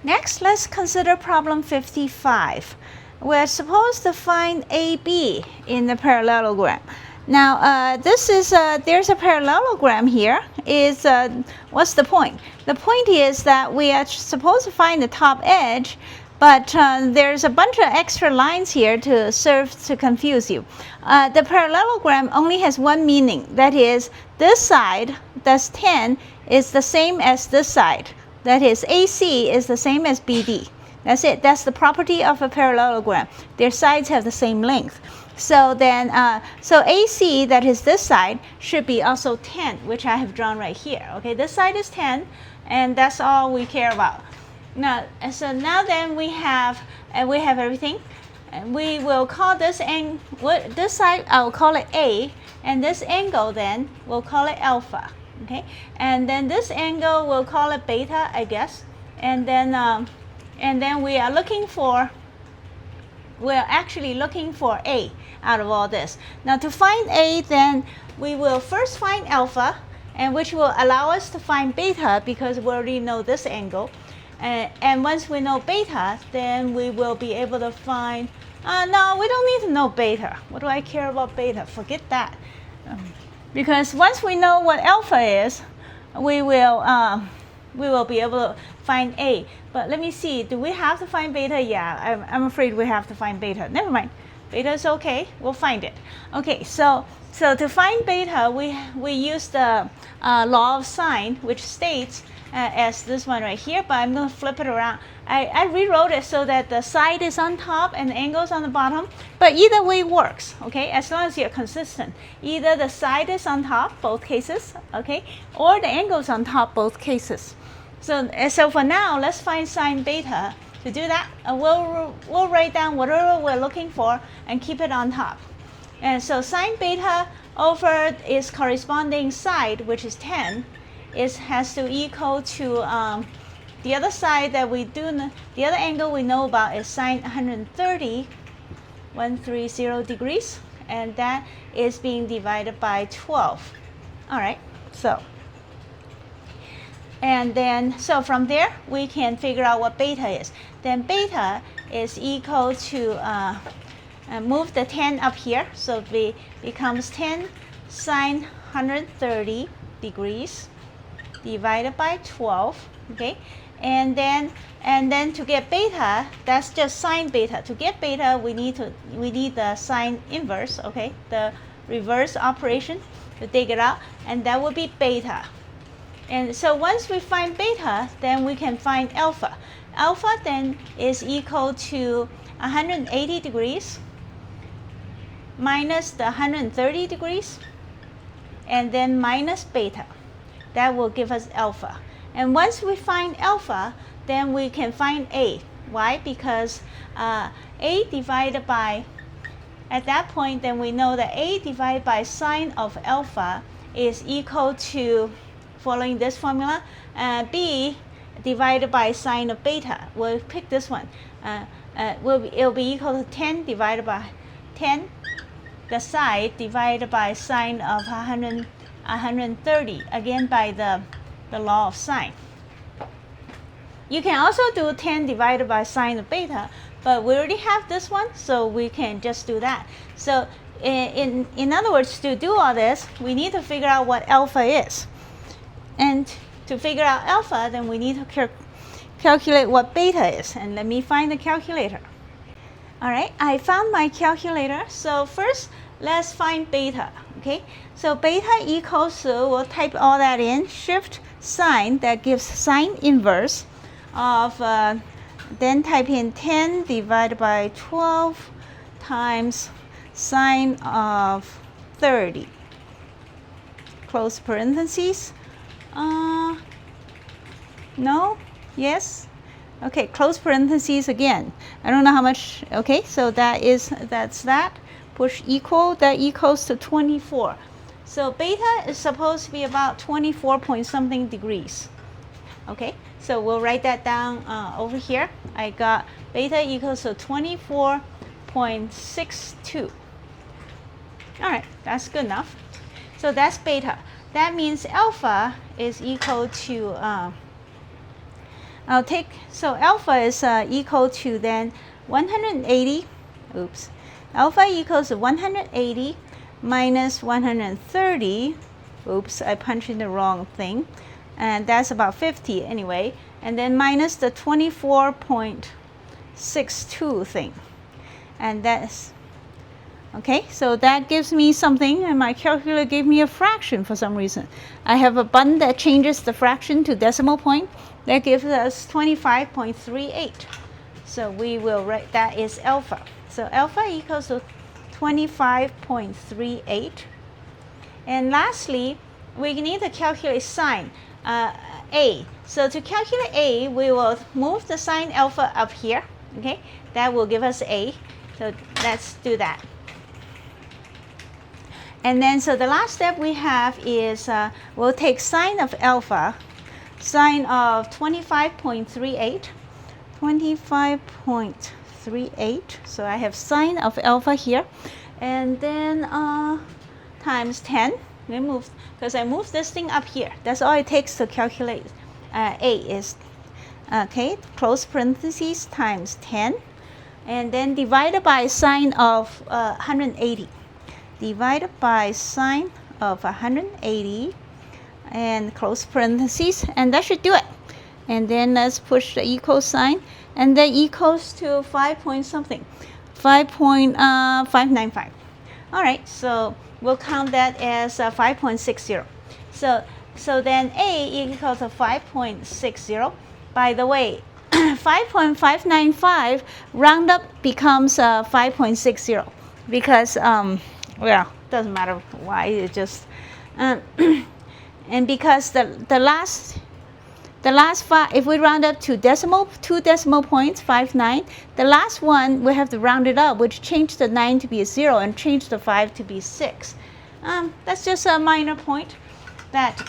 Next, let's consider problem 55. We're supposed to find AB in the parallelogram. Now, there's a parallelogram here. What's the point? The point is that we are supposed to find the top edge, but there's a bunch of extra lines here to serve to confuse you. The parallelogram only has one meaning. That is, this side, that's 10, is the same as this side. That is, AC is the same as BD. That's it. That's the property of a parallelogram. Their sides have the same length. So then, so AC, that is this side, should be also 10, which I have drawn right here. Okay, this side is 10, and that's all we care about. Now, so now then we have everything. And we will call this this side, I will call it A, and this angle then we'll call it alpha. Okay, and then this angle we'll call it beta, I guess. And then we're actually looking for A out of all this. Now to find A, then we will first find alpha, and which will allow us to find beta because we already know this angle. And once we know beta, then we will be able to find, no, we don't need to know beta. What do I care about beta? Forget that. Because once we know what alpha is, we will be able to find A. But let me see, do we have to find beta? Yeah, I'm afraid we have to find beta. Never mind, beta is okay, we'll find it. Okay, so to find beta, we use the law of sine, which states as this one right here, but I'm going to flip it around. I rewrote it so that the side is on top and the angle is on the bottom, but either way works, okay, as long as you're consistent. Either the side is on top, both cases, okay, or the angle is on top, both cases. So for now, let's find sine beta. To do that, we'll write down whatever we're looking for and keep it on top. And so sine beta over its corresponding side, which is 10, has to equal to the other side that we do, the other angle we know about is sine 130 degrees, and that is being divided by 12. All right, and then, so from there, we can figure out what beta is. Then beta is equal to, move the 10 up here, so it becomes 10 sine 130 degrees divided by 12, okay? And then to get beta, that's just sine beta. To get beta, we need the sine inverse, okay? The reverse operation to take it out, and that would be beta. And so once we find beta, then we can find alpha. Alpha then is equal to 180 degrees minus the 130 degrees, and then minus beta. That will give us alpha. And once we find alpha, then we can find A. Why? Because A divided by, at that point, then we know that A divided by sine of alpha is equal to, following this formula, B divided by sine of beta. We'll pick this one. It'll be equal to 10 divided by 10, the side divided by sine of 130, again by the law of sine. You can also do 10 divided by sine of beta, but we already have this one, so we can just do that. So in other words, to do all this, we need to figure out what alpha is. And to figure out alpha, then we need to calculate what beta is. And let me find the calculator. All right, I found my calculator. So first, let's find beta, okay? So beta equals to, we'll type all that in, shift sine, that gives sine inverse of, then type in 10 divided by 12 times sine of 30, close parentheses. No, yes, okay, close parentheses again. I don't know how much, okay, so that's that. Push equal, that equals to 24. So beta is supposed to be about 24 point something degrees. Okay, so we'll write that down over here. I got beta equals to 24.62. All right, that's good enough. So that's beta. That means alpha is equal to I'll take, so alpha is equal to then 180, oops, alpha equals to 180 minus 130, oops, I punched in the wrong thing, and that's about 50 anyway, and then minus the 24.62 thing, and that's, okay, so that gives me something, and my calculator gave me a fraction for some reason. I have a button that changes the fraction to decimal point. That gives us 25.38. So we will write that is alpha. So alpha equals to 25.38. And lastly, we need to calculate sine A. So to calculate A, we will move the sine alpha up here. Okay, that will give us A. So let's do that. And then, so the last step we have is we'll take sine of alpha, sine of 25.38, 25.38. So I have sine of alpha here, and then times 10. We move, because I moved this thing up here. That's all it takes to calculate A is, okay, close parentheses times 10, and then divided by sine of 180. Divided by sine of 180 and close parentheses, and that should do it. And then let's push the equal sign, and that equals to 5 point something, 5.595. All right, so we'll count that as 5.60. So then A equals to 5.60. By the way, 5.595 round up becomes 5.60 because well, doesn't matter why, it just and because the last five, if we round up to two decimal points, 5.9, the last one we have to round it up, which changed the 9 to be a 0 and changed the 5 to be 6. That's just a minor point that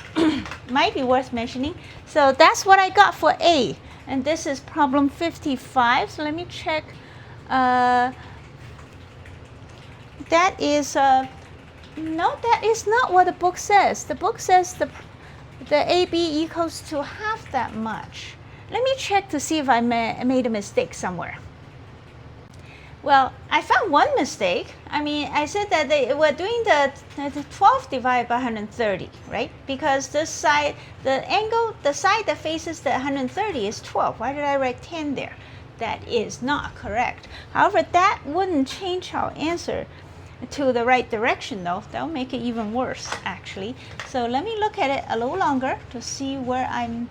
might be worth mentioning. So that's what I got for A, and this is problem 55. So let me check. That is no, that is not what the book says. The book says the AB equals to half that much. Let me check to see if I made a mistake somewhere. Well, I found one mistake. I mean, I said that they were doing the 12 divided by 130, right? Because this side, the side that faces the 130 is 12. Why did I write 10 there? That is not correct. However, that wouldn't change our answer to the right direction though. That will make it even worse actually. So let me look at it a little longer to see where I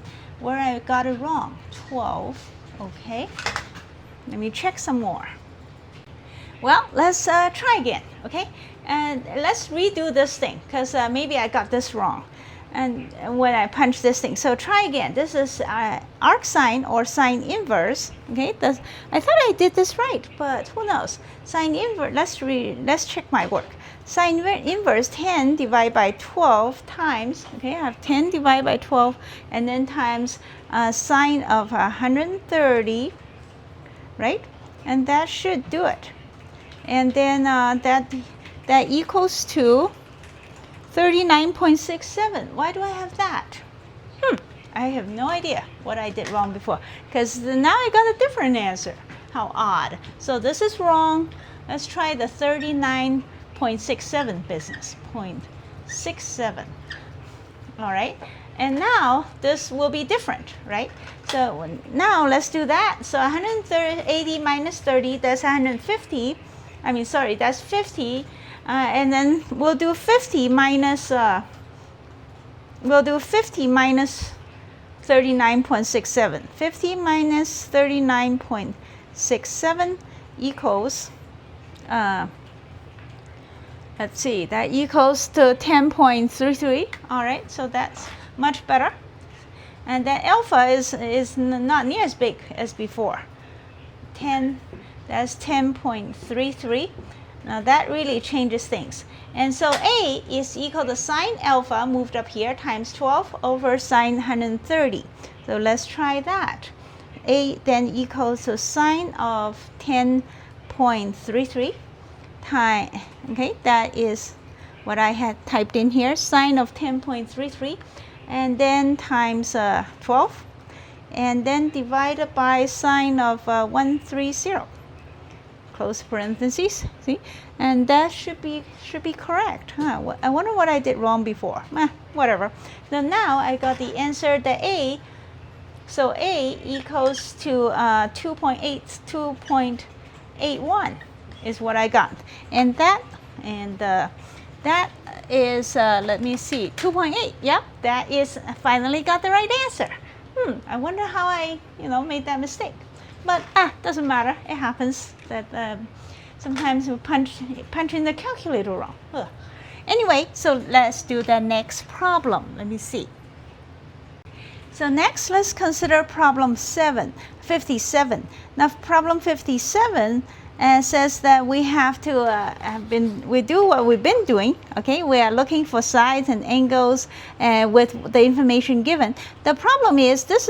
got it wrong. 12, okay. Let me check some more. Well, let's try again, okay? And let's redo this thing because maybe I got this wrong. And when I punch this thing, so try again. This is arc sine or sine inverse. Okay, I thought I did this right, but who knows? Sine inverse. Let's check my work. Sine inverse 10 divided by 12 times. Okay, I have 10 divided by 12, and then times sine of 130, right? And that should do it. And then that equals to 39.67. Why do I have that? I have no idea what I did wrong before, because now I got a different answer. How odd. So this is wrong. Let's try the 39.67 business. 0.67. All right. And now this will be different, right? So now let's do that. So 180 minus 30, that's 150. I mean, sorry, that's 50. And then we'll do 50 minus 39.67. 50 minus 39.67 equals, let's see, that equals to 10.33. All right, so that's much better. And then alpha is not near as big as before. That's 10.33. Now that really changes things. And so A is equal to sine alpha moved up here times 12 over sine 130. So let's try that. A then equals to sine of 10.33 times, okay, that is what I had typed in here, sine of 10.33, and then times 12 and then divided by sine of 130. Close parentheses, see, and that should be correct. I wonder what I did wrong before. Whatever. So now I got the answer, the A. So A equals to 2.81 is what I got, and that is let me see, 2.8. Yep, that is finally got the right answer. I wonder how I made that mistake. But doesn't matter. It happens that sometimes we punch in the calculator wrong. Anyway, so let's do the next problem. Let me see. So next, let's consider problem 57. Now, problem 57 says that we have to we do what we've been doing. Okay, we are looking for sides and angles with the information given. The problem is this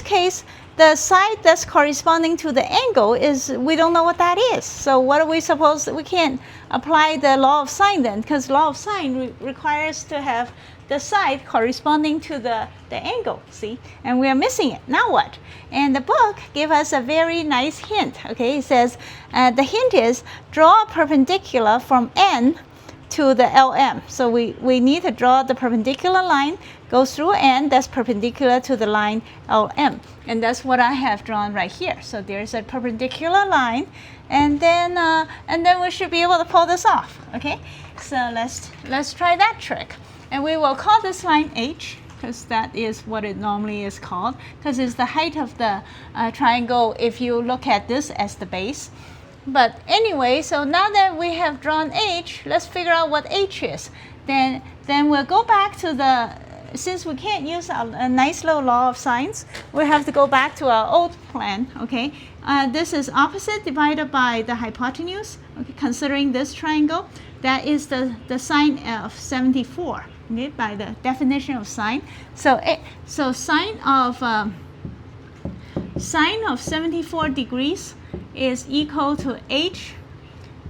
case. The side that's corresponding to the angle is, we don't know what that is. So what are we supposed to, we can't apply the law of sine then, because law of sine requires to have the side corresponding to the angle, see? And we are missing it. Now what? And the book gave us a very nice hint, okay? It says, the hint is, draw a perpendicular from N to the LM. So we need to draw the perpendicular line, goes through N, that's perpendicular to the line LM. And that's what I have drawn right here. So there's a perpendicular line, and then we should be able to pull this off, okay? So let's try that trick. And we will call this line H, because that is what it normally is called, because it's the height of the triangle if you look at this as the base. But anyway, so now that we have drawn H, let's figure out what H is. Then we'll go back to since we can't use a nice little law of sines, we have to go back to our old plan, okay? This is opposite divided by the hypotenuse, okay, considering this triangle. That is the sine of 74, okay, by the definition of sine. So sine of 74 degrees is equal to H,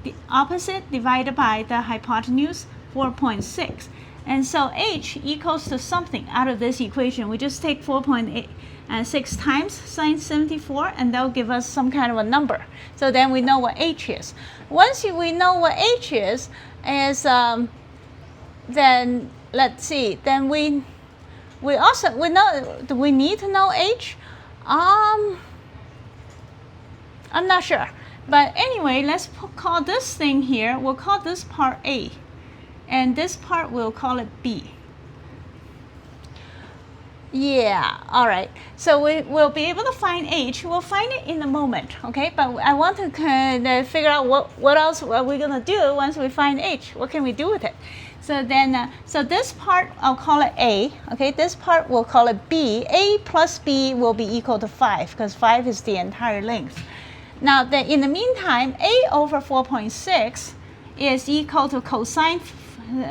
the opposite divided by the hypotenuse, 4.6. And so H equals to something out of this equation. We just take 4.6 times sine 74, and that will give us some kind of a number. So then we know what H is. Once we know what H is then let's see. Then we know, do we need to know H? I'm not sure. But anyway, let's call this thing here, we'll call this part A. And this part, we'll call it B. Yeah, all right. So we'll be able to find H. We'll find it in a moment, okay? But I want to kind of figure out what else are we going to do once we find H. What can we do with it? So then, so this part, I'll call it A, okay? This part, we'll call it B. A plus B will be equal to 5, because 5 is the entire length. Now, in the meantime, A over 4.6 is equal to cosine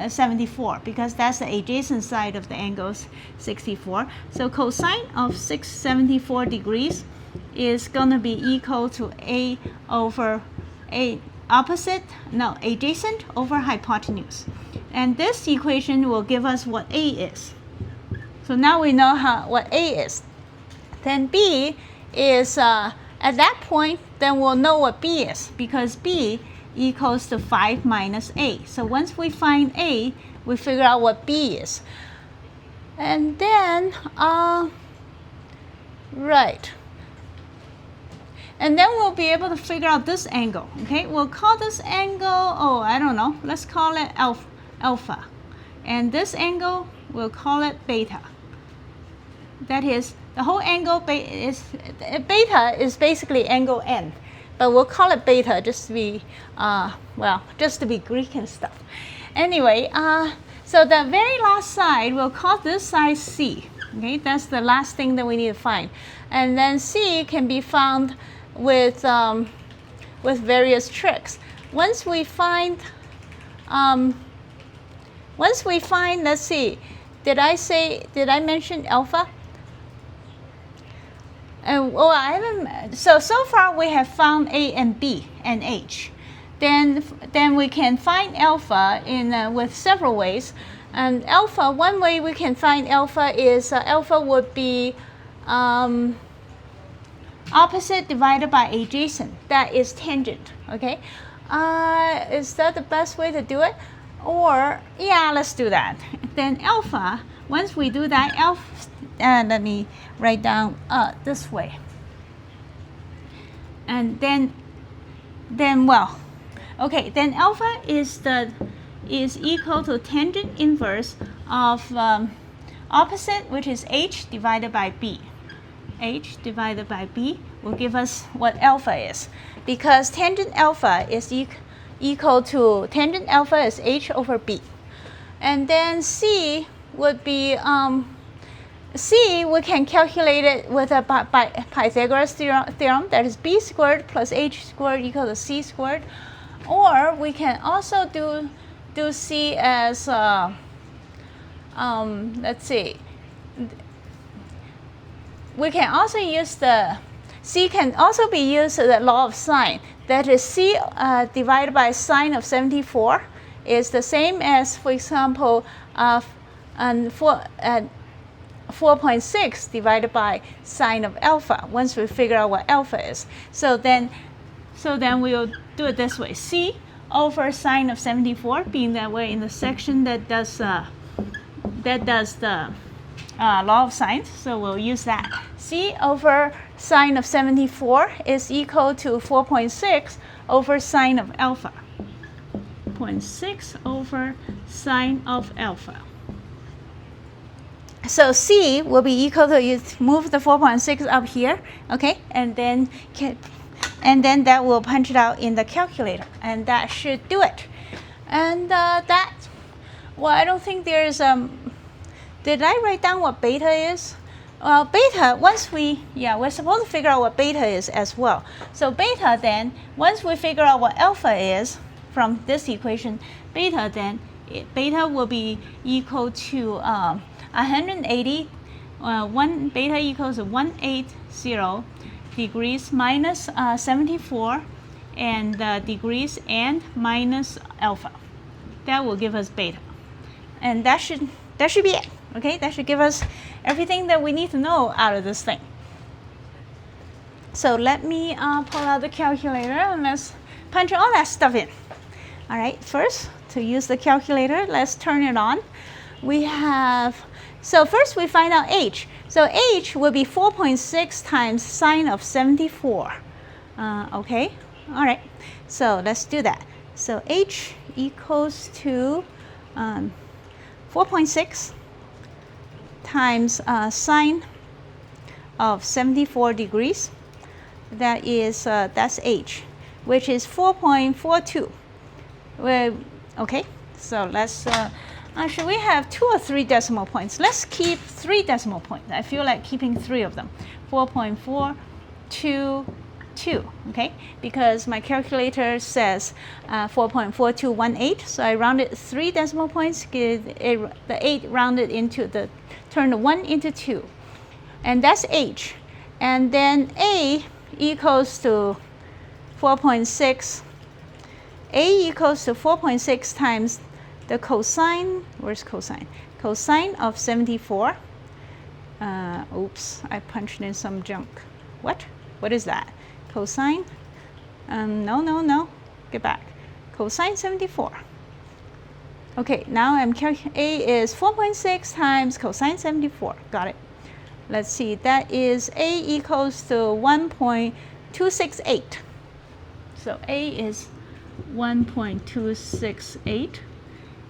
74, because that's the adjacent side of the angle 64. So cosine of 674 degrees is going to be equal to A over adjacent over hypotenuse. And this equation will give us what A is. So now we know what A is. Then B is, at that point, then we'll know what B is, because B equals to 5 minus A. So once we find A, we figure out what B is. And then, right. And then we'll be able to figure out this angle, okay? We'll call this angle, I don't know, let's call it alpha. And this angle, we'll call it beta. That is, the whole angle beta is basically angle N. But we'll call it beta just to be, just to be Greek and stuff. Anyway, so the very last side, we'll call this side C. Okay, that's the last thing that we need to find. And then C can be found with various tricks. Once we find, let's see, did I mention alpha? I haven't. So far we have found A and B and H. Then we can find alpha in with several ways. And alpha, one way we can find alpha is alpha would be opposite divided by adjacent. That is tangent, okay? Is that the best way to do it? Or, yeah, let's do that. Then alpha, once we do that, alpha, let me write down this way. And then well, okay, then alpha is equal to tangent inverse of opposite, which is h divided by b. H divided by b will give us what alpha is, because tangent alpha is equal to tangent alpha is h over b. And then c would be c, we can calculate it with a Pythagoras theorem, that is b squared plus h squared equal to c squared. Or we can also do c as let's see, we can also use c can also be used as the law of sine, that is c divided by sine of 74 is the same as, for example, 4.6 divided by sine of alpha, once we figure out what alpha is. So then we'll do it this way, c over sine of 74, being that we're in the section that does the law of sine, so we'll use that. C over sine of 74 is equal to 4.6 over sine of alpha. 0.6 over sine of alpha. So C will be equal to, you move the 4.6 up here, okay, and then that will punch it out in the calculator, and that should do it. And that, well, I don't think there's did I write down what beta is? Well, beta, once we're supposed to figure out what beta is as well. So beta then, once we figure out what alpha is from this equation, beta will be equal to 180, beta equals to 180 degrees minus 74 and degrees and minus alpha. That will give us beta. And that should be it. Okay, that should give us everything that we need to know out of this thing. So let me pull out the calculator and let's punch all that stuff in. All right, first, to use the calculator, let's turn it on. We have, so first we find out h. So h will be 4.6 times sine of 74. Okay, all right, so let's do that. So h equals to 4.6 times sine of 74 degrees. That is that's h, which is 4.42. Okay, so let's should we have 2 or 3 decimal points? Let's keep 3 decimal points. I feel like keeping 3 of them. 4.422, okay? Because my calculator says 4.4218, so I rounded 3 decimal points, give the 8 rounded into turn the 1 into 2. And that's h. And then a equals to 4.6. A equals to 4.6 times the cosine, where's cosine? Cosine of 74. Oops, I punched in some junk. What? What is that? Cosine? No. Get back. Cosine 74. Okay, now I'm calculating. A is 4.6 times cosine 74. Got it. Let's see. That is A equals to 1.268. So A is 1.268.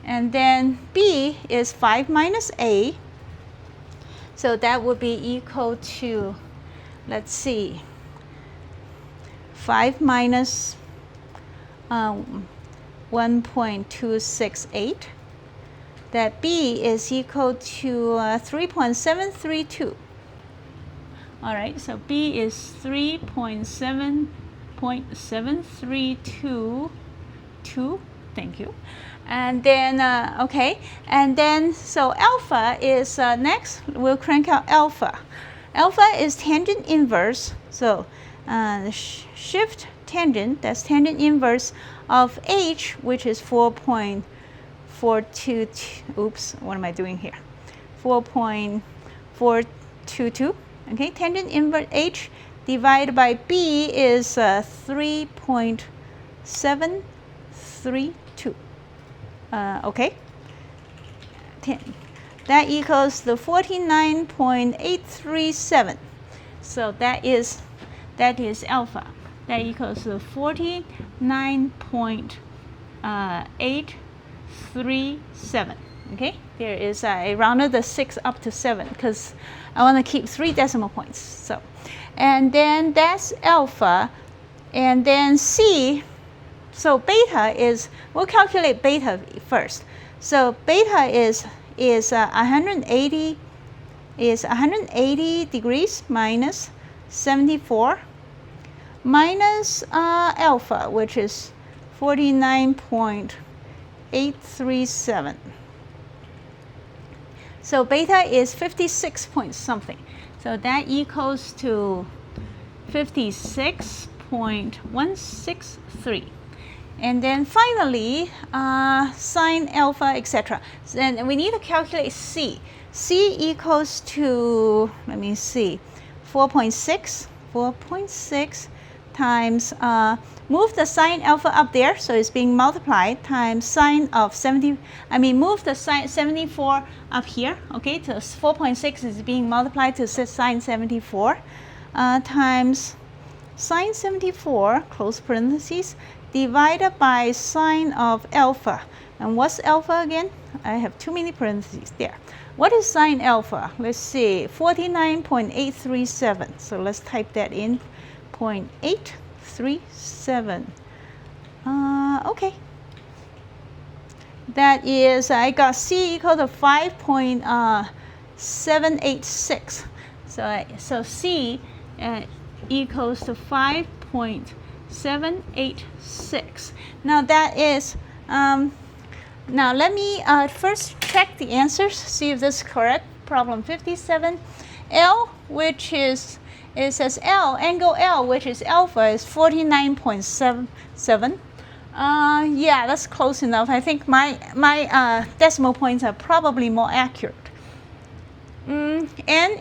And then B is 5 minus A. So that would be equal to, let's see, 5 minus 1.268. That B is equal to 3.732. All right, so B is 3.732. Thank you. And then, okay, and then, so alpha is next, we'll crank out alpha. Alpha is tangent inverse, so shift tangent, that's tangent inverse of h, which is 4.42. 4.422, oops, what am I doing here? 4.422, okay? Tangent inverse h divided by b is 3.732, okay? That equals the 49.837. So that is alpha. That equals the 49.837. Okay, there is I rounded the 6 up to 7 because I want to keep 3 decimal points. So, and then that's alpha, and then c. So beta is, we'll calculate beta first. So beta is 180 degrees minus 74 minus alpha, which is 49.837. So beta is 56 point something. So that equals to 56.163. And then finally, sine alpha, etc. Then we need to calculate c. C equals to, let me see, 4.6 times, move the sine alpha up there, so it's being multiplied, times sine of 70, move the sine 74 up here, okay, so 4.6 is being multiplied to sine 74, times sine 74, close parentheses, divided by sine of alpha. And what's alpha again? I have too many parentheses there. What is sine alpha? Let's see, 49.837. So let's type that in, 0.837. Okay. That is, I got c equal to 5.786. So c equals to 5.786. Now that is, now let me first check the answers, see if this is correct. Problem 57. L, which is, it says L, angle L, which is alpha, is 49.77. Yeah, that's close enough. I think my decimal points are probably more accurate. N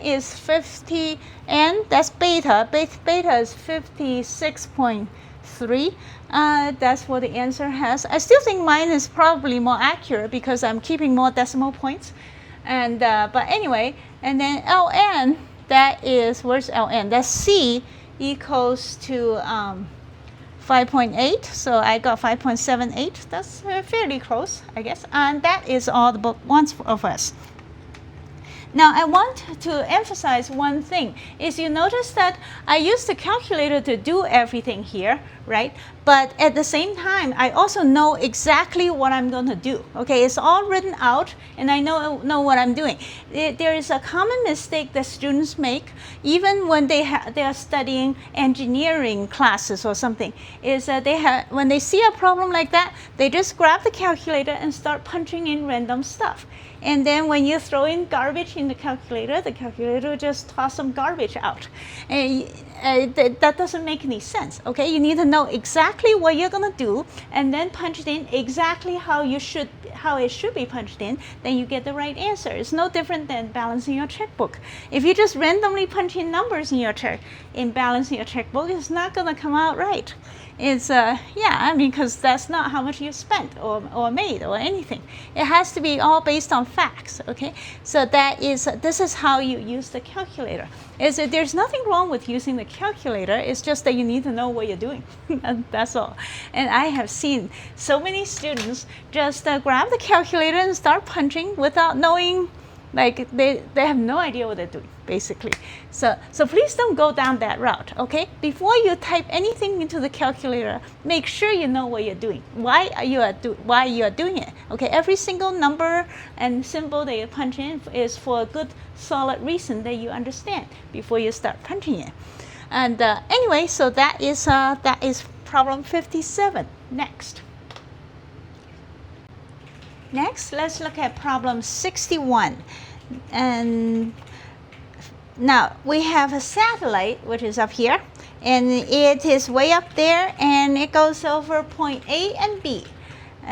is 50, N, that's beta. Beta is 56.3. That's what the answer has. I still think mine is probably more accurate because I'm keeping more decimal points. And but anyway, and then Ln, that is, where's Ln? That's C equals to 5.8. So I got 5.78. That's fairly close, I guess. And that is all the ones of us. Now I want to emphasize one thing, is you notice that I used the calculator to do everything here, right? But at the same time, I also know exactly what I'm going to do. Okay, it's all written out, and I know what I'm doing. There is a common mistake that students make, even when they are studying engineering classes or something, is that when they see a problem like that, they just grab the calculator and start punching in random stuff. And then when you throw in garbage in the calculator will just toss some garbage out. And that doesn't make any sense, okay? You need to know exactly what you're going to do and then punch it in exactly how it should be punched in, then you get the right answer. It's no different than balancing your checkbook. If you just randomly punch in numbers in balancing your checkbook, it's not going to come out right. It's, because that's not how much you spent or made or anything. It has to be all based on facts, okay? So this is how you use the calculator. There's nothing wrong with using the calculator, it's just that you need to know what you're doing. That's all. And I have seen so many students just grab the calculator and start punching without knowing, like they have no idea what they're doing, basically. So please don't go down that route, okay? Before you type anything into the calculator, make sure you know what you're doing, why you are doing it, okay? Every single number and symbol that you punch in is for a good, solid reason that you understand before you start punching it. And anyway, so that is problem 57. Next, let's look at problem 61. And now we have a satellite, which is up here, and it is way up there, and it goes over point A and B.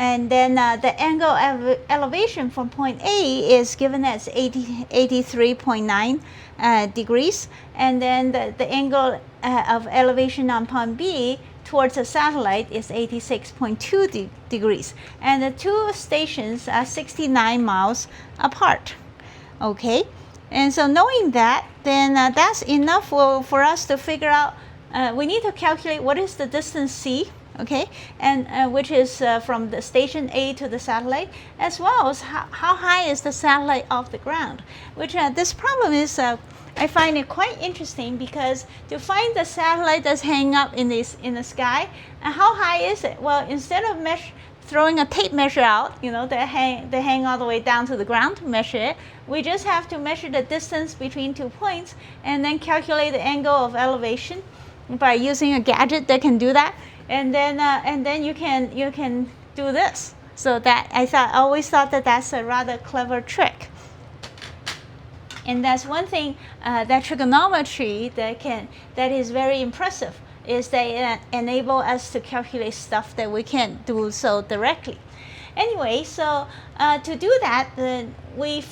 And then the angle of elevation from point A is given as 83.9 degrees. And then the angle of elevation on point B towards the satellite is 86.2 degrees. And the two stations are 69 miles apart. Okay, and so knowing that, then that's enough for us to figure out, we need to calculate what is the distance C, okay, and which is from the station A to the satellite, as well as how high is the satellite off the ground, which this problem is, I find it quite interesting, because to find the satellite that's hanging up in the sky, how high is it? Well, instead of throwing a tape measure out, you know, they hang all the way down to the ground to measure it. We just have to measure the distance between 2 points and then calculate the angle of elevation by using a gadget that can do that. And then you can do this. So that I always thought that that's a rather clever trick. And that's one thing that trigonometry that is very impressive, is they enable us to calculate stuff that we can't do so directly. Anyway, so to do that, we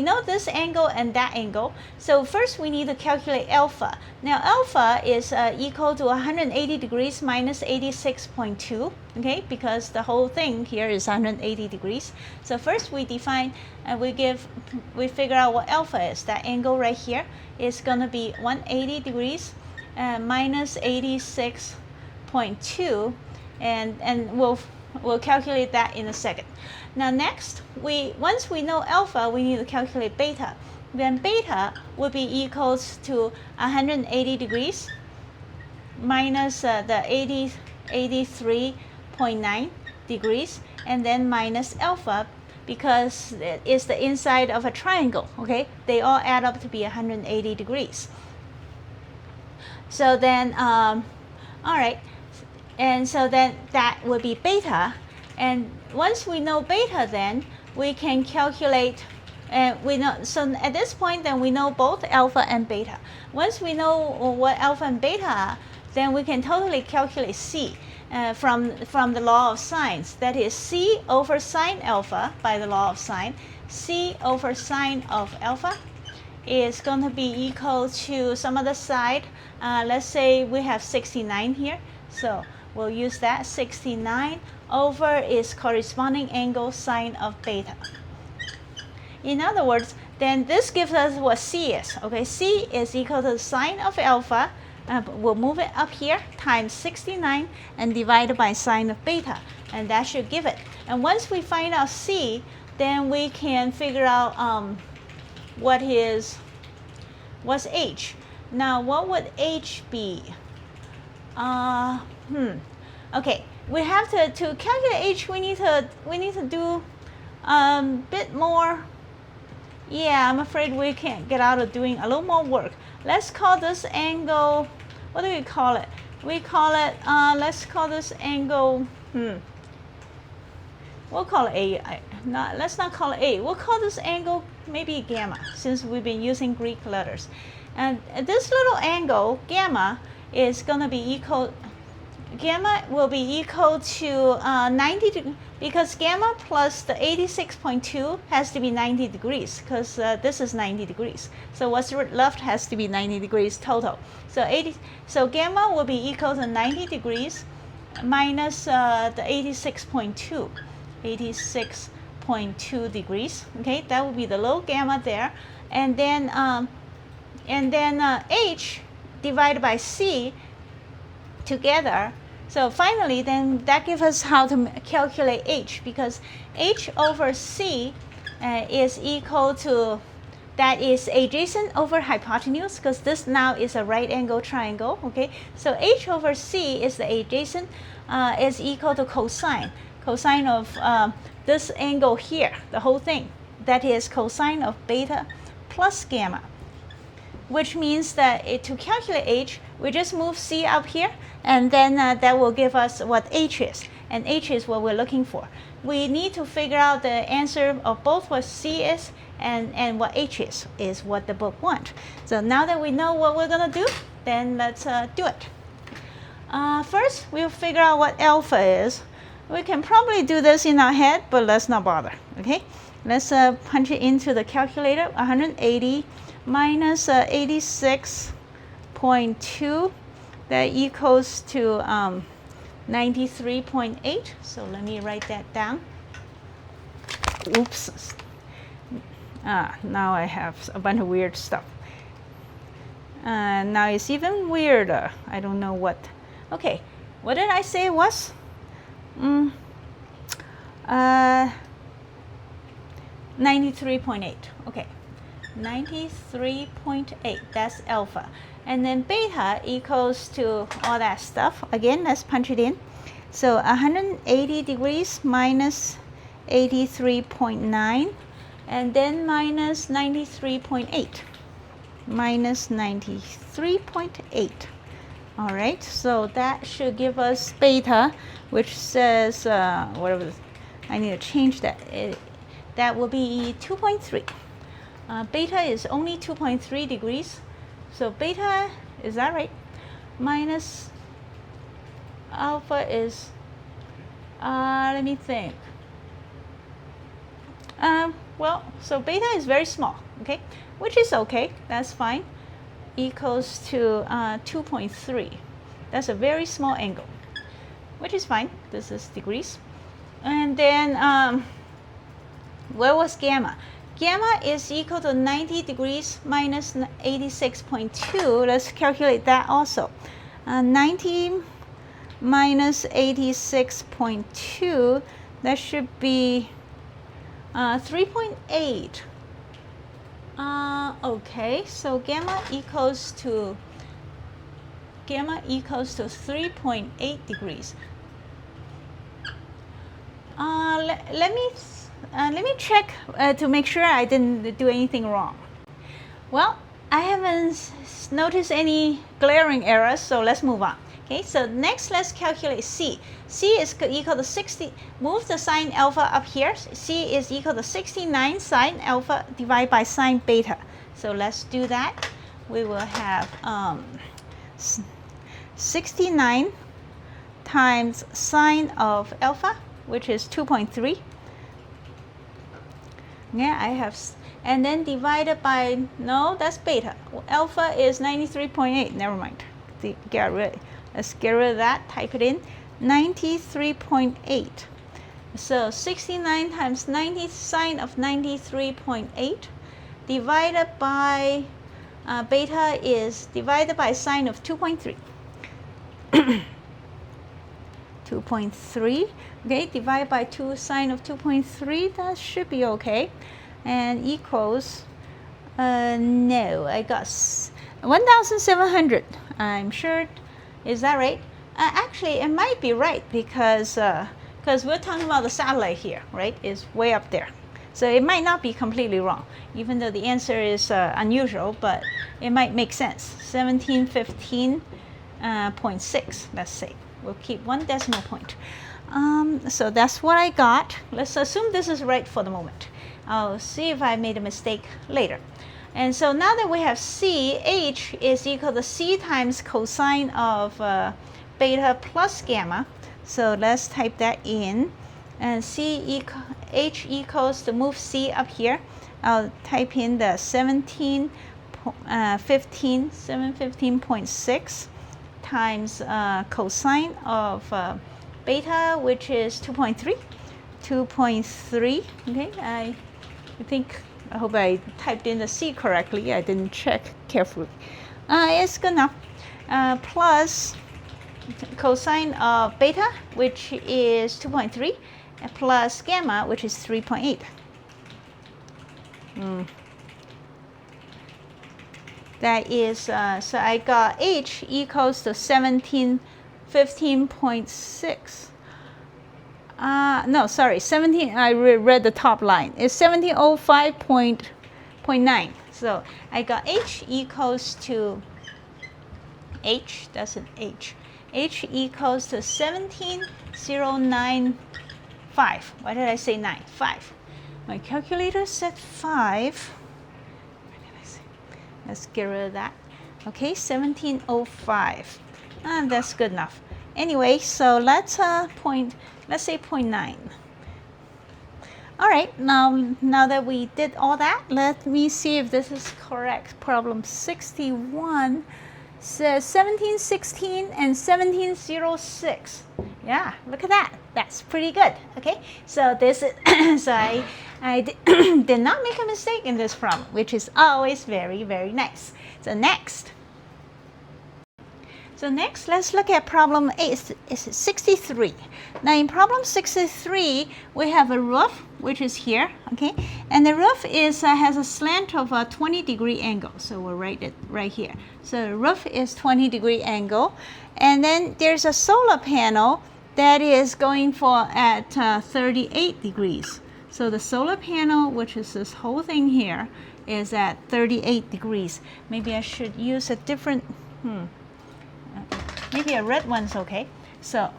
know this angle and that angle. So first we need to calculate alpha. Now alpha is equal to 180 degrees minus 86.2, okay, because the whole thing here is 180 degrees. So first we define, we figure out what alpha is. That angle right here is going to be 180 degrees minus 86.2, and we'll calculate that in a second. Now next, once we know alpha, we need to calculate beta. Then beta would be equals to 180 degrees minus the 83.9 degrees, and then minus alpha, because it's the inside of a triangle, okay? They all add up to be 180 degrees. So then, all right, and so then that would be beta. And once we know beta, then we can calculate, we know, so at this point, then we know both alpha and beta. Once we know what alpha and beta are, then we can totally calculate C from the law of sines. That is C over sine alpha by the law of sine. C over sine of alpha is going to be equal to some other side. Let's say we have 69 here, so we'll use that. 69 over is corresponding angle sine of beta. In other words, then this gives us what C is. Okay, C is equal to sine of alpha. We'll move it up here, times 69 and divided by sine of beta, and that should give it. And once we find out C, then we can figure out what's H. Now, what would H be? Okay, we have to calculate H. We need to do bit more. Yeah, I'm afraid we can't get out of doing a little more work. Let's call this angle. What do we call it? We call it. Let's call this angle. We'll call it A. Let's not call it A. We'll call this angle maybe gamma, since we've been using Greek letters. And this little angle, gamma, is going to be equal, gamma will be equal to 90, because gamma plus the 86.2 has to be 90 degrees, because this is 90 degrees. So what's left has to be 90 degrees total. So gamma will be equal to 90 degrees minus the 86.2. 86.2 degrees. Okay, that would be the little gamma there. And then H divided by C together. So finally, then that gives us how to calculate H, because H over C is equal to, that is adjacent over hypotenuse, because this now is a right angle triangle. Okay, so H over C is the adjacent, is equal to cosine of this angle here, the whole thing. That is cosine of beta plus gamma, which means that to calculate H, we just move C up here, and then that will give us what H is. And H is what we're looking for. We need to figure out the answer of both what C is and what H is what the book wants. So now that we know what we're going to do, then let's do it. First, we'll figure out what alpha is. We can probably do this in our head, but let's not bother, okay? Let's punch it into the calculator. 180 minus 86.2, that equals to 93.8. So let me write that down. Oops. Now I have a bunch of weird stuff. Now it's even weirder. I don't know what. Okay, what did I say it was? 93.8. Okay, 93.8. That's alpha. And then beta equals to all that stuff. Again, let's punch it in. So 180 degrees minus 83.9, and then minus 93.8. Minus 93.8. All right, so that should give us beta, which says, whatever, I need to change that. That will be 2.3. Beta is only 2.3 degrees. So beta, is that right? Minus alpha is, let me think. Well, so beta is very small, okay? Which is okay, that's fine. Equals to 2.3. That's a very small angle, which is fine. This is degrees. And then, where was gamma? Gamma is equal to 90 degrees minus 86.2. Let's calculate that also. 90 minus 86.2, that should be 3.8. Okay, so gamma equals to 3.8 degrees. Let me check to make sure I didn't do anything wrong. Well, I haven't noticed any glaring errors, so let's move on. Okay, so next let's calculate C. C is equal to 60, move the sine alpha up here. C is equal to 69 sine alpha divided by sine beta. So let's do that. We will have 69 times sine of alpha, which is 2.3. Yeah, I have, and then divided by, no, that's beta. Alpha is 93.8, never mind. Let's get rid of that, type it in, 93.8. So 69 times 90 sine of 93.8 divided by beta is divided by sine of 2.3. 2.3, okay, divided by 2 sine of 2.3, that should be okay. And equals, no, I got 1,700. I'm sure, is that right? Actually, it might be right because we're talking about the satellite here, right? It's way up there. So it might not be completely wrong, even though the answer is unusual, but it might make sense. 1715.6, let's say. We'll keep 1 decimal point. So that's what I got. Let's assume this is right for the moment. I'll see if I made a mistake later. And so now that we have C, H is equal to C times cosine of beta plus gamma. So let's type that in. And H equals to move C up here. I'll type in the 715.6 times cosine of beta, which is 2.3. 2.3. Okay, I hope I typed in the C correctly. I didn't check carefully. It's good enough. Plus cosine of beta, which is 2.3, plus gamma, which is 3.8. That is, so I got H equals to 1715.6. No, sorry, 17, I read the top line. It's 1705.9. So I got H equals to, H, that's an H. H equals to 17,095. Why did I say 9? 5. My calculator said 5. What did I say? Let's get rid of that. Okay, 1705. And that's good enough. Anyway, so let's say 0.9. All right, now that we did all that, let me see if this is correct. Problem 61 says 1716 and 1706. Yeah, look at that. That's pretty good. Okay, so this is so I did not make a mistake in this problem, which is always very, very nice. So next. So next, let's look at problem 63. Now in problem 63, we have a roof, which is here, okay? And the roof has a slant of a 20-degree angle. So we'll write it right here. So the roof is 20-degree angle. And then there's a solar panel that is going for at 38 degrees. So the solar panel, which is this whole thing here, is at 38 degrees. Maybe I should use a different, maybe a red one's okay. So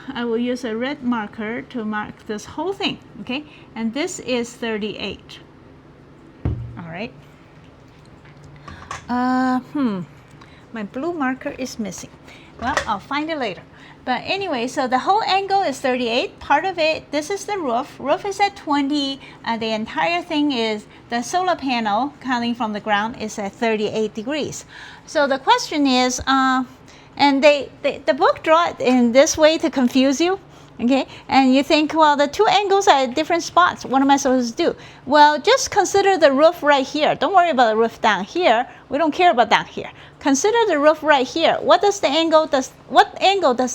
I will use a red marker to mark this whole thing, okay? And this is 38. All right. My blue marker is missing. Well, I'll find it later. But anyway, so the whole angle is 38. Part of it, this is the roof. Roof is at 20. The entire thing is, the solar panel, counting from the ground, is at 38 degrees. So the question is, and the book draw it in this way to confuse you, okay? And you think, well, the two angles are at different spots. What am I supposed to do? Well, just consider the roof right here. Don't worry about the roof down here. We don't care about down here. Consider the roof right here. What angle does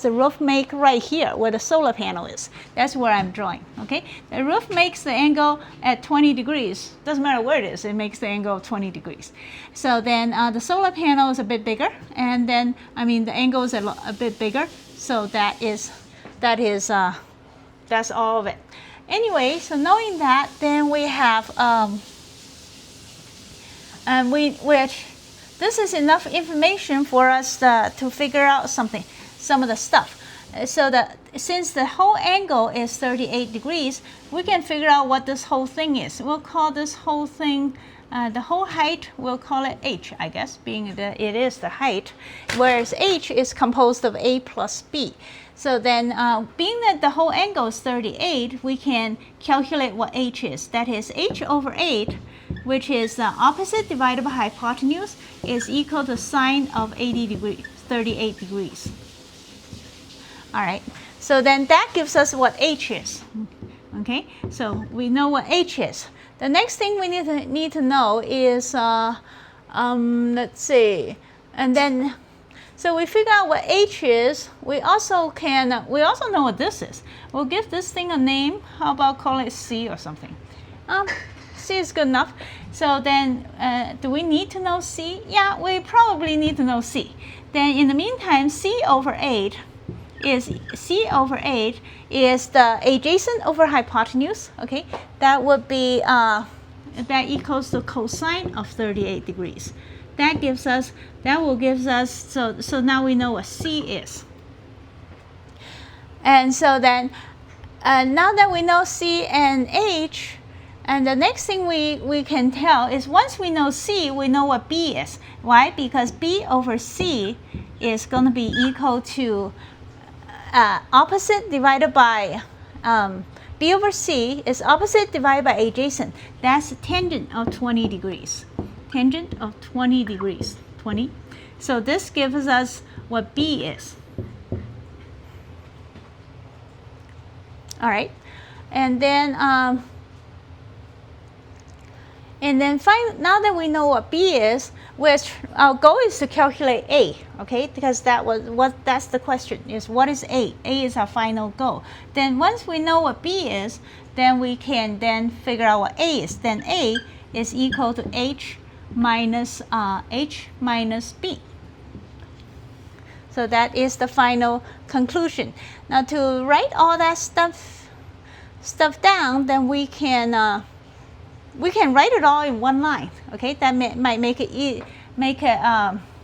the roof make right here, where the solar panel is? That's where I'm drawing, okay? The roof makes the angle at 20 degrees. Doesn't matter where it is, it makes the angle 20 degrees. So then the solar panel is a bit bigger, and then, the angle is a bit bigger. So that's all of it. Anyway, so knowing that, then we have, this is enough information for us to figure out some of the stuff. So since the whole angle is 38 degrees, we can figure out what this whole thing is. We'll call this whole thing, the whole height, we'll call it h, I guess, being that it is the height, whereas h is composed of a plus b. So then, being that the whole angle is 38, we can calculate what h is. That is, h over 8, which is the opposite divided by hypotenuse, is equal to sine of 38 degrees. All right, so then that gives us what h is. Okay, so we know what h is. The next thing we need to know is, let's see, and then, so we figure out what h is. We also know what this is. We'll give this thing a name. How about call it c or something? C is good enough. So then, do we need to know c? Yeah, we probably need to know c. Then in the meantime, c over 8 is the adjacent over hypotenuse. Okay, that would be that equals the cosine of 38 degrees. That will give us, so now we know what c is. And so then, now that we know c and h, and the next thing we can tell is, once we know c, we know what b is. Why? Because b over c is going to be equal to opposite divided by, b over c is opposite divided by adjacent. That's tangent of 20 degrees. Tangent of 20 degrees, 20. So this gives us what b is. All right, and then now that we know what b is, which our goal is to calculate a, okay? Because that's the question, is what is a? A is our final goal. Then once we know what b is, then we can then figure out what a is. Then a is equal to h minus b. So that is the final conclusion. Now to write all that stuff down, then we can write it all in one line. Okay, that might make it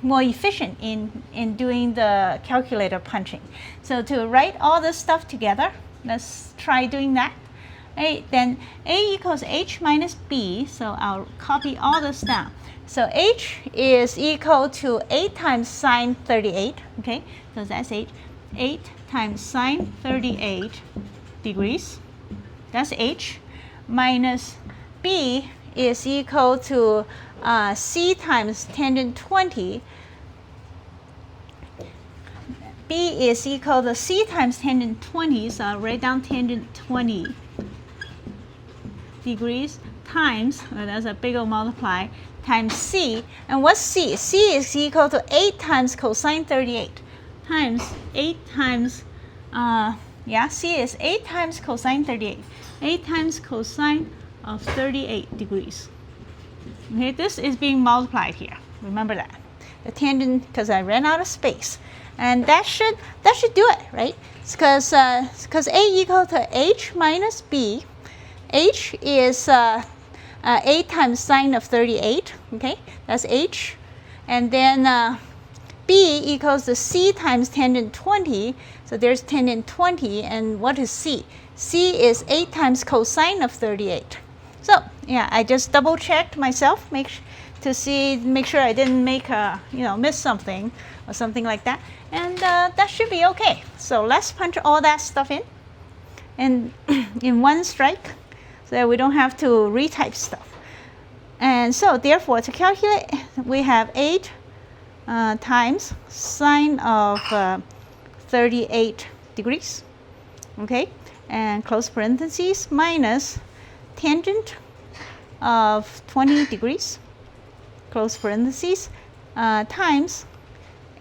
more efficient in doing the calculator punching. So to write all this stuff together, let's try doing that. Then a equals h minus b. So I'll copy all this down. So h is equal to 8 times sine 38. Okay, so that's 8. 8 times sine 38 degrees. That's h. Minus b is equal to c times tangent 20. B is equal to c times tangent 20, so I'll write down tangent 20 degrees times, that's a big old multiply, times c. And what's c? C is equal to 8 times cosine 38 times 8 times, c is 8 times cosine 38. 8 times cosine of 38 degrees. Okay, this is being multiplied here. Remember that. The tangent, because I ran out of space. And that should do it, right? Because a equal to h minus b. H is 8 times sine of 38, okay? That's h. And then b equals to c times tangent 20. So there's tangent 20, and what is c? C is 8 times cosine of 38. So yeah, I just double checked myself, make sure I didn't miss something or something like that, and that should be okay. So let's punch all that stuff in, and in one strike, so that we don't have to retype stuff. And so therefore, to calculate, we have 8 times sine of 38 degrees, okay, and close parentheses, minus tangent of 20 degrees, close parentheses, times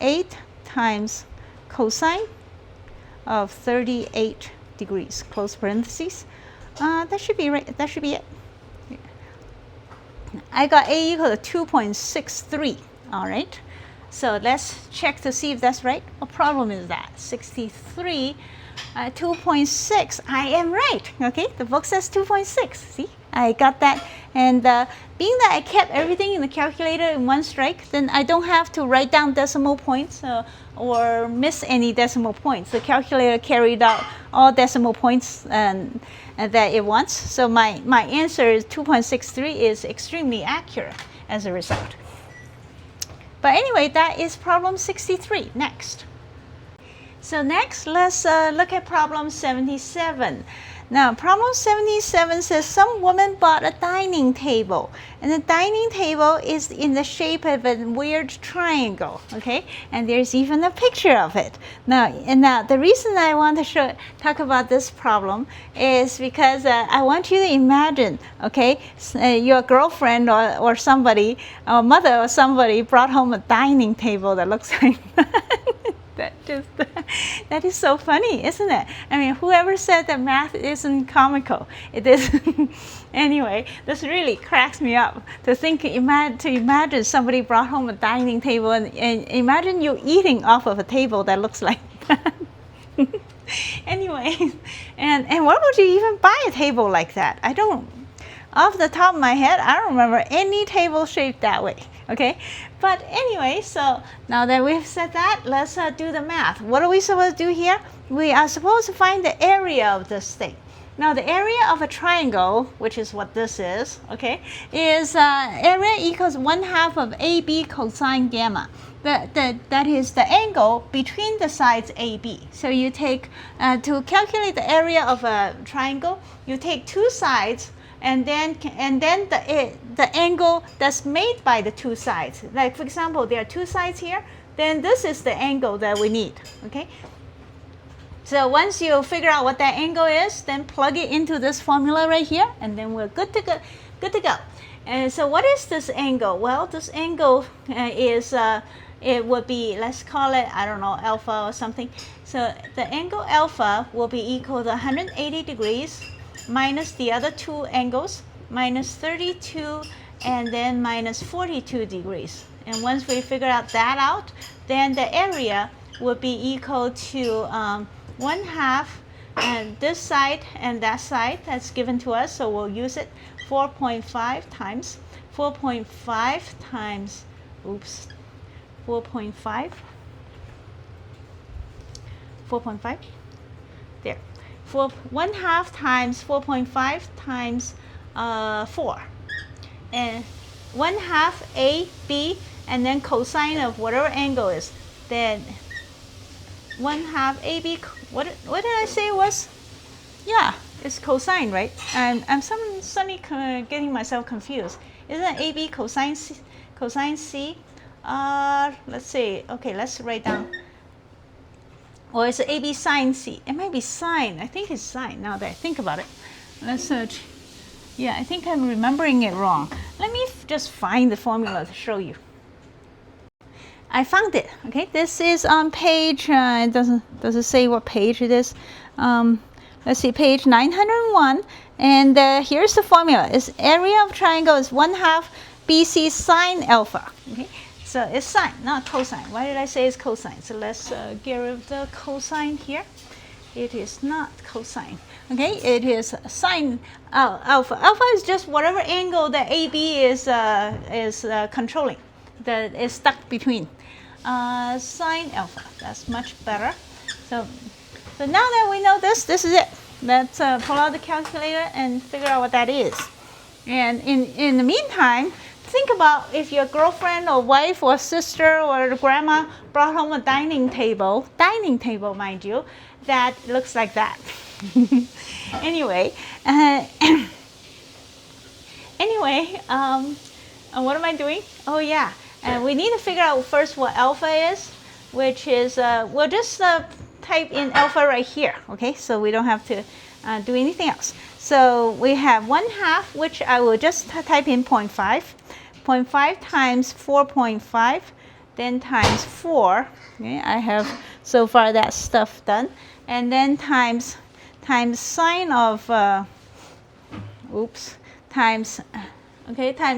8 times cosine of 38 degrees, close parentheses. That should be right. That should be it. I got a equal to 2.63. All right. So let's check to see if that's right. What problem is that? 63, 2.6. I am right. Okay. The book says 2.6. See, I got that. And being that I kept everything in the calculator in one strike, then I don't have to write down decimal points or miss any decimal points. The calculator carried out all decimal points and that it wants. So my answer is 2.63 is extremely accurate as a result. But anyway, that is problem 63. Next. So next, let's look at problem 77. Now, problem 77 says some woman bought a dining table, and the dining table is in the shape of a weird triangle, okay? And there's even a picture of it. Now, the reason I want to talk about this problem is because I want you to imagine, okay, your girlfriend or somebody, or mother or somebody brought home a dining table that looks like that is so funny, isn't it? I mean, whoever said that math isn't comical, it is. Anyway, this really cracks me up to imagine somebody brought home a dining table and imagine you eating off of a table that looks like that. Anyway, and why would you even buy a table like that? Off the top of my head, I don't remember any table shaped that way. Okay, but anyway, so now that we've said that, let's do the math. What are we supposed to do here? We are supposed to find the area of this thing. Now, the area of a triangle, which is what this is, okay, is area equals 1/2 of AB cosine gamma. That is the angle between the sides AB. So you take, to calculate the area of a triangle, you take two sides, and then the angle that's made by the two sides. Like, for example, there are two sides here, then this is the angle that we need, okay? So once you figure out what that angle is, then plug it into this formula right here, and then we're good to go. And so what is this angle? Well, this angle is, it would be, let's call it, I don't know, alpha or something. So the angle alpha will be equal to 180 degrees minus the other two angles, minus 32 and then minus 42 degrees. And once we figure that out, then the area will be equal to 1/2 and this side and that side that's given to us, so we'll use it, 4.5 times 4.5 times, oops, 4.5, there. 1/2 times 4.5 times 4, and 1/2 AB, and then cosine of whatever angle is, then 1/2 AB. What did I say it was? Yeah, it's cosine, right? I'm suddenly getting myself confused. Isn't AB cosine C? Cosine C? Let's see. Okay, let's write down. Or is it AB sine C? It might be sine. I think it's sine now that I think about it. Let's search. Yeah, I think I'm remembering it wrong. Let me just find the formula to show you. I found it. Okay, this is on page. It doesn't say what page it is. Let's see, page 901. And here's the formula. It's area of triangle is 1/2 BC sine alpha. Okay, so it's sine, not cosine. Why did I say it's cosine? So let's get rid of the cosine here. It is not cosine. Okay, it is sine alpha. Alpha is just whatever angle that AB is controlling, that is stuck between. Sine alpha. That's much better. So now that we know this is it. Let's pull out the calculator and figure out what that is. And in the meantime, think about if your girlfriend or wife or sister or grandma brought home a dining table, mind you, that looks like that. Anyway, what am I doing? Oh yeah, we need to figure out first what alpha is, which is, we'll just type in alpha right here, okay? So we don't have to do anything else. So we have 1/2, which I will just type in 0.5. 0.5 times 4.5, then times 4. Okay, I have so far that stuff done. And then times sine of, times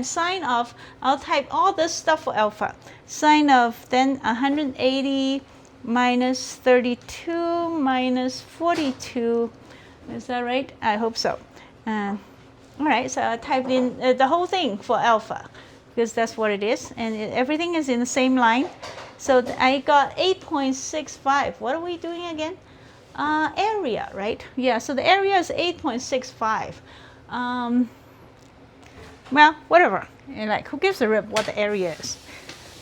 sine of, I'll type all this stuff for alpha. Sine of then 180 minus 32 minus 42. Is that right? I hope so. All right, so I typed in the whole thing for alpha, because that's what it is, and everything is in the same line. So I got 8.65. What are we doing again? Area, right? Yeah, so the area is 8.65. Well, whatever. Like, who gives a rip what the area is?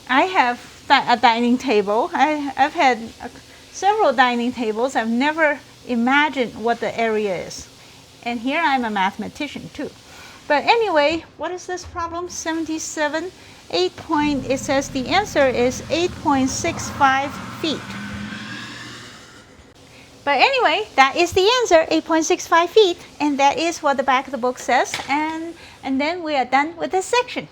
I have a dining table. I've had several dining tables. I've never imagined what the area is. And here I'm a mathematician too. But anyway, what is this problem? 77, it says the answer is 8.65 feet. But anyway, that is the answer, 8.65 feet. And that is what the back of the book says. And then we are done with this section.